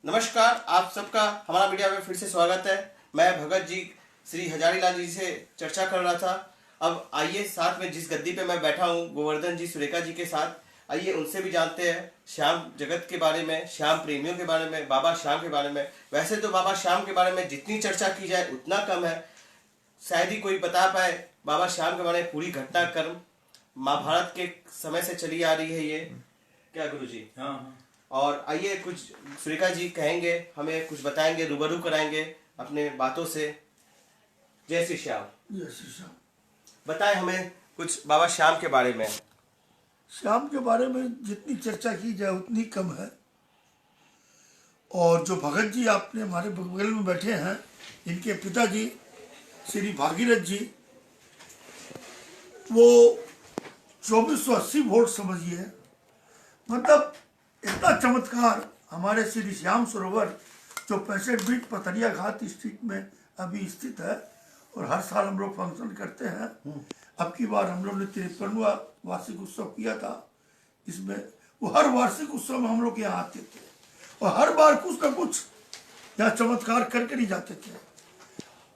नमस्कार, आप सबका हमारा मीडिया में फिर से स्वागत है। मैं भगत जी श्री हजारी लाल जी से चर्चा कर रहा था। अब आइए साथ में जिस गद्दी पे मैं बैठा हूँ गोवर्धन जी सुरेखा जी के साथ, आइए उनसे भी जानते हैं श्याम जगत के बारे में, श्याम प्रेमियों के बारे में, बाबा श्याम के बारे में। वैसे तो बाबा श्याम के बारे में जितनी चर्चा की जाए उतना कम है, शायद ही कोई बता पाए बाबा श्याम के बारे में पूरी घटनाक्रम। महाभारत के समय से चली आ रही है ये, क्या गुरु जी? हाँ। और आइए कुछ सुरेखा जी कहेंगे, हमें कुछ बताएंगे, रूबरू कराएंगे अपने बातों से। जय श्री श्याम। जय श्री श्याम। बताएं हमें कुछ बाबा श्याम के बारे में। श्याम के बारे में जितनी चर्चा की जाए उतनी कम है। और जो भगत जी आपने हमारे बगल में बैठे हैं, इनके पिताजी श्री भागीरथ जी, वो 2480 वोट समझिए, मतलब इतना चमत्कार। हमारे श्री श्याम सरोवर जो 65 बीट पथरिया घाट स्ट्रीट में अभी स्थित है, और हर साल हम लोग फंक्शन करते हैं। अब की बार हम लोग ने 53वां वार्षिक उत्सव किया था। इसमें वो हर वार्षिक उत्सव में हम लोग यहाँ आते थे, और हर बार कुछ ना कुछ यहाँ चमत्कार करके नहीं जाते थे।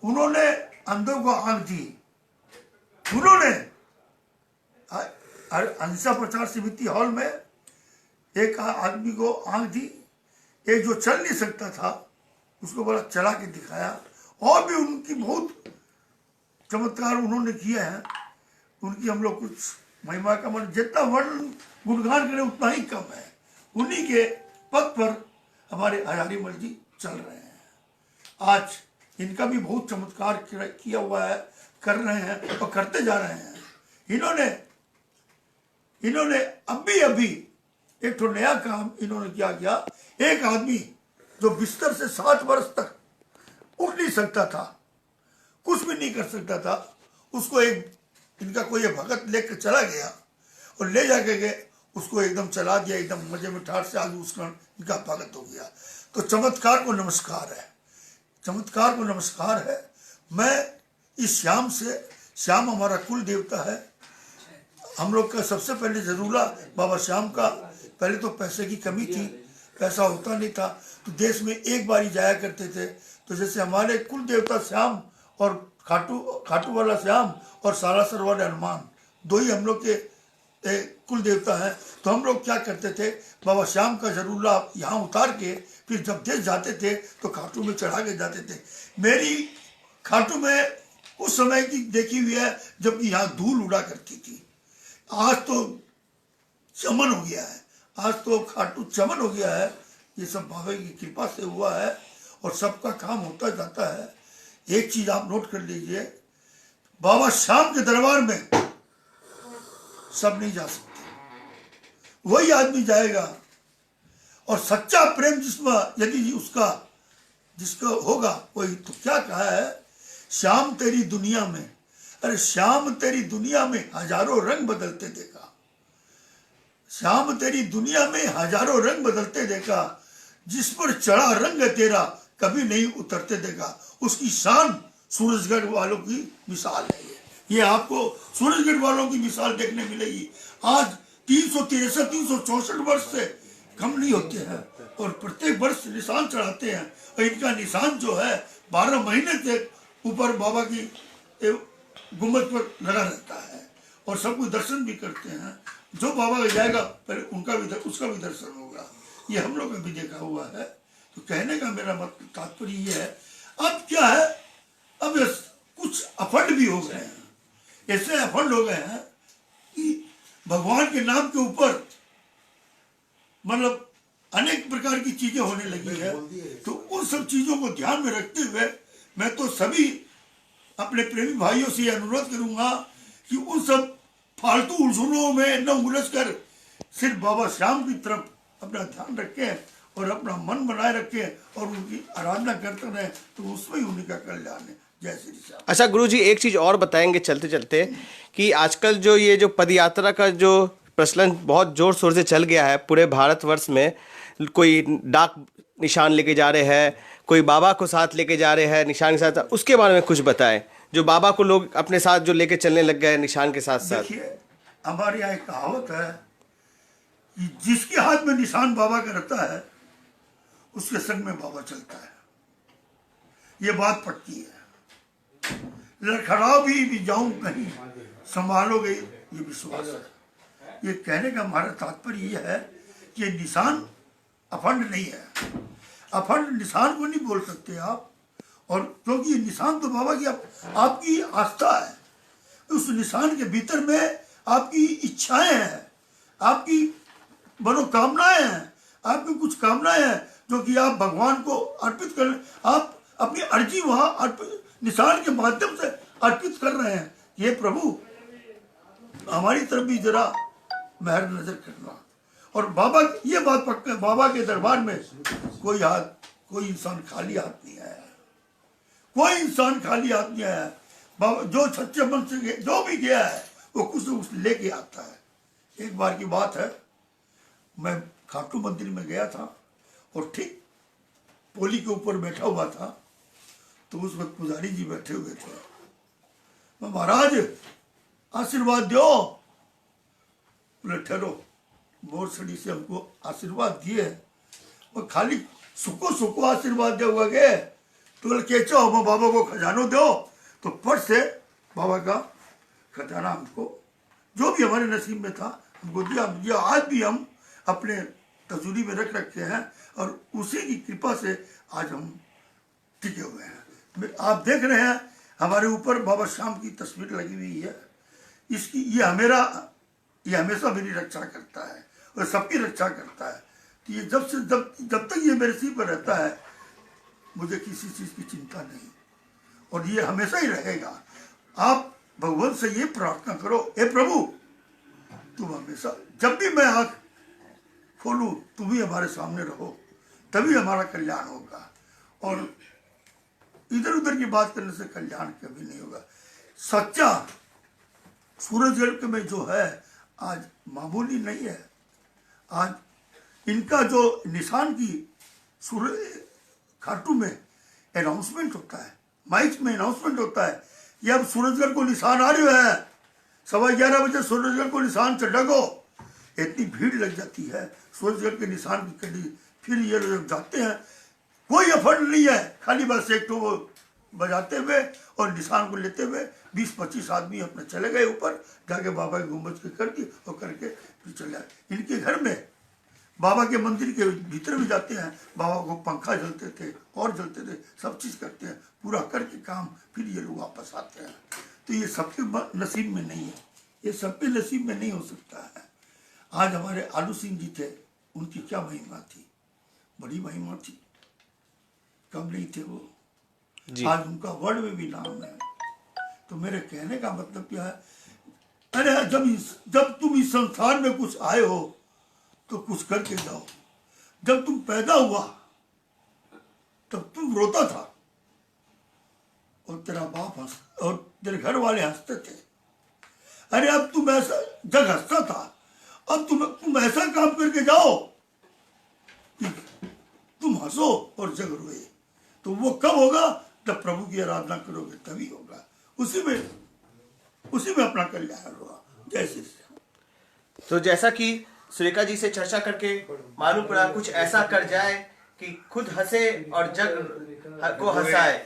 उन्होंने अंधों को आंख दी, उन्होंने अंसा प्रचार समिति हॉल में एक आदमी को आंख दी, एक जो चल नहीं सकता था उसको बड़ा चला के दिखाया, और भी उनकी बहुत चमत्कार उन्होंने किए हैं। उनकी हम लोग कुछ महिमा का मन जितना वर्णन गुणगान करें उतना ही कम है। उन्हीं के पद पर हमारे हजारी मल जी चल रहे हैं। आज इनका भी बहुत चमत्कार किया हुआ है, कर रहे हैं और करते जा रहे हैं। इन्होंने अभी एक तो नया काम इन्होंने क्या किया। एक आदमी जो बिस्तर से 60 वर्ष तक उठ नहीं सकता था, कुछ भी नहीं कर सकता था, उसको इनका कोई भगत लेकर चला गया और ले जाके गए, उसको एकदम चला दिया, एकदम मजे में ठाठ से आगे उसका इनका भगत हो गया। तो चमत्कार को नमस्कार है, चमत्कार को नमस्कार है। मैं इस श्याम से, श्याम हमारा कुल देवता है। हम लोग का सबसे पहले जरूरा बाबा श्याम का, पहले तो पैसे की कमी थी, पैसा होता नहीं था, तो देश में एक बार ही जाया करते थे। तो जैसे हमारे कुल देवता श्याम और खाटू वाला श्याम और सालासर वाले हनुमान, दो ही हम लोग के कुल देवता हैं। तो हम लोग क्या करते थे, बाबा श्याम का जरूरा यहाँ उतार के फिर जब देश जाते थे तो खाटू में चढ़ा के जाते थे। मेरी खाटू में उस समय की देखी हुई है जबकि यहाँ धूल उड़ा करती थी। आज तो चमन हो गया है, आज तो खाटू चमन हो गया है। ये सब बाबा की कृपा से हुआ है और सबका काम होता जाता है। एक चीज आप नोट कर लीजिए, बाबा श्याम के दरबार में सब नहीं जा सकते, वही आदमी जाएगा। और सच्चा प्रेम जिसमें यदि जिसका होगा वही। तो क्या कहा है, श्याम तेरी दुनिया में, अरे श्याम तेरी दुनिया में हजारों रंग बदलते देखा, श्याम तेरी दुनिया में हजारों रंग बदलते देखा, जिस पर चढ़ा रंग तेरा कभी नहीं उतरते देखा। उसकी शान सूरजगढ़ वालों की मिसाल है। ये आपको सूरजगढ़ वालों की मिसाल देखने मिलेगी। आज 363 364 वर्ष से कम नहीं होते हैं और प्रत्येक वर्ष निशान चढ़ाते हैं। और इनका निशान जो है 12 महीने तक ऊपर बाबा की गुम्बद पर लगा रहता है, और सब कुछ दर्शन भी करते हैं। जो बाबा का जाएगा पर उसका भी दर्शन होगा। ये हम लोग ने भी देखा हुआ है। तो कहने का मेरा तात्पर्य ये है, अब क्या है, अब कुछ अफंड भी हो गए हैं, ऐसे अफंड हो गए हैं कि भगवान के नाम के ऊपर मतलब अनेक प्रकार की चीजें होने लगी है। तो उन सब चीजों को ध्यान में रखते हुए मैं तो सभी अपने प्रेमी भाइयों से अनुरोध करूंगा कि उन सब फालतू उलझनों में न उलझ कर सिर्फ बाबा श्याम की तरफ अपना ध्यान रखें और अपना मन बनाए रखें और उनकी आराधना करते रहे, तो उसमें ही उन्हीं का कल्याण है। जय श्री श्याम। अच्छा गुरु जी, एक चीज़ और बताएंगे चलते चलते कि आजकल जो ये जो पदयात्रा का जो प्रचलन बहुत जोर शोर से चल गया है पूरे भारतवर्ष में, कोई डाक निशान लेके जा रहे हैं, कोई बाबा को साथ लेके जा रहे हैं निशान के साथ, उसके बारे में कुछ बताएं। जो बाबा को लोग अपने साथ जो लेके चलने लग गए निशान के साथ साथ। देखिए, हमारे यहाँ एक कहावत है कि जिसके हाथ में निशान बाबा का रहता है उसके संग में बाबा चलता है, ये बात पक्की है। लड़खड़ा भी जाऊं कहीं संभालोगे ये विश्वास है। ये कहने का हमारा तात्पर्य ये है कि ये निशान अखंड नहीं है, अखंड निशान को नहीं बोल सकते आप, और क्योंकि ये निशान तो बाबा की आपकी आस्था है, उस निशान के भीतर में आपकी इच्छाएं हैं, आपकी मनोकामनाएं हैं, आपकी कुछ कामनाएं हैं जो कि आप भगवान को अर्पित कर, आप अपनी अर्जी वहां अर्पित निशान के माध्यम से अर्पित कर रहे हैं। ये प्रभु हमारी तरफ भी जरा मेहर नजर करना। और बाबा ये बात पक्का, बाबा के दरबार में कोई इंसान खाली हाथ नहीं आया, कोई इंसान खाली हाथ नहीं आया। बाबा जो सच्चे मन से जो भी गया है वो कुछ न कुछ लेके आता है। एक बार की बात है, मैं खाटू मंदिर में गया था और ठीक पोली के ऊपर बैठा हुआ था, तो उस वक्त पुजारी जी बैठे हुए थे। मैं, महाराज आशीर्वाद दो। बोले ठहरो, मोरसड़ी से हमको आशीर्वाद दिए, वो खाली सुको आशीर्वाद दे हुआ गए। तो बोले केचो हम बाबा को खजानो दो। तो फट से बाबा का खजाना हमको जो भी हमारे नसीब में था हमको दिया। आज भी हम अपने तजूरी में रख रखे हैं और उसी की कृपा से आज हम टिके हुए हैं। आप देख रहे हैं हमारे ऊपर बाबा श्याम की तस्वीर लगी हुई है। इसकी ये हमेशा मेरी रक्षा करता है और सबकी रक्षा करता है। तो ये जब तक ये मेरे सिर पर रहता है मुझे किसी चीज की चिंता नहीं, और ये हमेशा ही रहेगा। आप भगवान से ये प्रार्थना करो, हे प्रभु तुम हमेशा जब भी मैं आंख खोलूं तुम ही हमारे सामने रहो, तभी हमारा कल्याण होगा। और इधर उधर की बात करने से कल्याण कभी नहीं होगा। सच्चा सूरजगढ़ में जो है आज मामूली नहीं है। आज इनका जो निशान की खाटू में अनाउंसमेंट होता है, माइक में अनाउंसमेंट होता है, ये अब सूरजगढ़ को निशान आ रहे है, 11:15 बजे सूरजगढ़ को निशान चढ़ागो। इतनी भीड़ लग जाती है सूरजगढ़ के निशान की कड़ी। फिर ये लोग जाते हैं, कोई एफर्ट नहीं है, खाली बस एक तो वो बजाते हुए और निशान को लेते हुए 20-25 आदमी अपने चले गए ऊपर, जाके बाबा की गुम्बद के कर दी और करके फिर चले आए। इनके घर में बाबा के मंदिर के भीतर भी जाते हैं, बाबा को पंखा जलते थे और जलते थे, सब चीज करते हैं, पूरा करके काम फिर ये लोग वापस आते हैं। तो ये सबके नसीब में नहीं है, ये सबके नसीब में नहीं हो सकता है। आज हमारे आलू सिंह जी थे, उनकी क्या महिमा थी, बड़ी महिमा थी, कम नहीं थे वो जी। आज उनका वर्ल्ड में भी नाम है। तो मेरे कहने का मतलब क्या है, अरे जब तुम इस संसार में कुछ आए हो तो कुछ करके जाओ। जब तुम पैदा हुआ तब तुम रोता था और तेरा बाप और तेरे घर वाले हंसते थे। अरे अब तुम ऐसा जग हंसता था, अब तुम ऐसा काम करके जाओ कि तुम हंसो और जग रोए। तो वो कब होगा, जब प्रभु की आराधना करोगे तभी होगा। उसी में अपना कल्याण होगा। जय श्री राम। तो जैसा कि सुरेखा जी से चर्चा करके मालूम पड़ा, कुछ ऐसा कर जाए कि खुद हंसे और जग को हंसाए,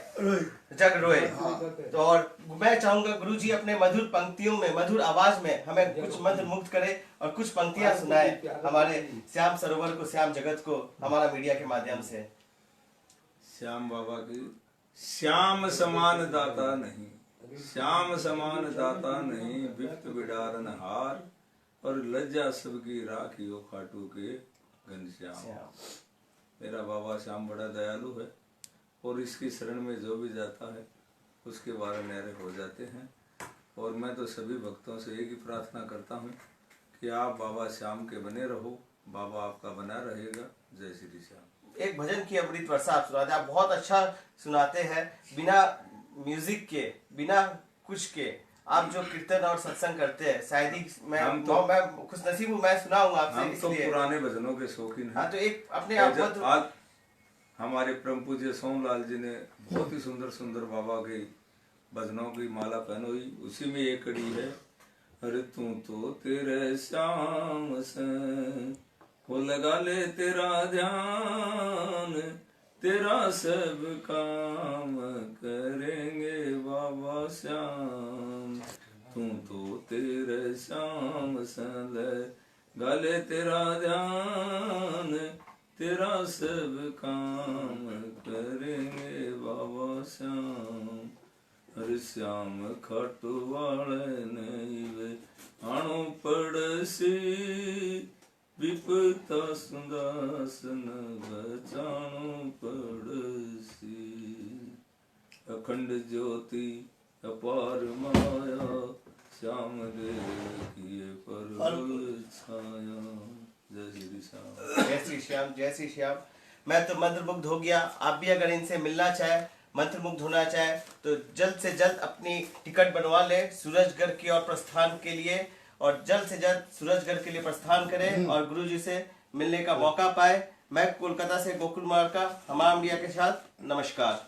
जग रोए। तो और मैं चाहूंगा गुरु जी अपने मधुर पंक्तियों में, मधुर आवाज में हमें कुछ मंत्र मुक्त करे और कुछ पंक्तियां सुनाए हमारे श्याम सरोवर को, श्याम जगत को, हमारा मीडिया के माध्यम से। श्याम बाबा की श्याम समान दाता नहीं, श्याम समान दाता नहीं, विप्त बिडारन हार और लज्जा सबकी राखियो खाटू के घनश्याम। मेरा बाबा श्याम बड़ा दयालु है और इसकी शरण में जो भी जाता है उसके बारे न्यारे हो जाते हैं। और मैं तो सभी भक्तों से एक ही प्रार्थना करता हूँ कि आप बाबा श्याम के बने रहो, बाबा आपका बना रहेगा। जय श्री श्याम। एक भजन की अमृत वर्षा आप सुनाते, आप बहुत अच्छा सुनाते हैं, बिना म्यूजिक के, बिना कुछ के आप जो कीर्तन और सत्संग करते हैं। शायद ही मैं खुश नसीब हूँ, मैं सुनाऊंगा आपसे। हम तो पुराने भजनों के शौकीन हैं। हाँ, तो एक अपने आप आज हमारे परम पूज्य सोमलाल जी ने बहुत ही सुंदर सुंदर बाबा के भजनों की माला पहनोई, उसी में एक कड़ी है, अरे तू तो तेरे श्याम से वो लगा ले तेरा ध्यान, तेरा सब काम करेंगे बाबा श्याम। तू तो तेरे श्याम सल गाले तेरा ध्यान, तेरा सब काम करेंगे बाबा श्याम। हर श्याम खाटू वाले नहीं आणो पड़सी, विपता सुदासन बचाणो पड़सी। अखंड ज्योति अपार माया, श्याम देव किए पर छाया। जय श्री श्याम। जय श्री श्याम, जय श्री श्याम। मैं तो मंत्रमुग्ध हो गया। आप भी अगर इनसे मिलना चाहे, मंत्रमुग्ध होना चाहे तो जल्द से जल्द अपनी टिकट बनवा ले सूरजगढ़ की ओर प्रस्थान के लिए, और जल्द से जल्द सूरजगढ़ के लिए प्रस्थान करें और गुरुजी से मिलने का मौका पाए। मैं कोलकाता से गोकुल मार्का हमारा मीडिया के साथ, नमस्कार।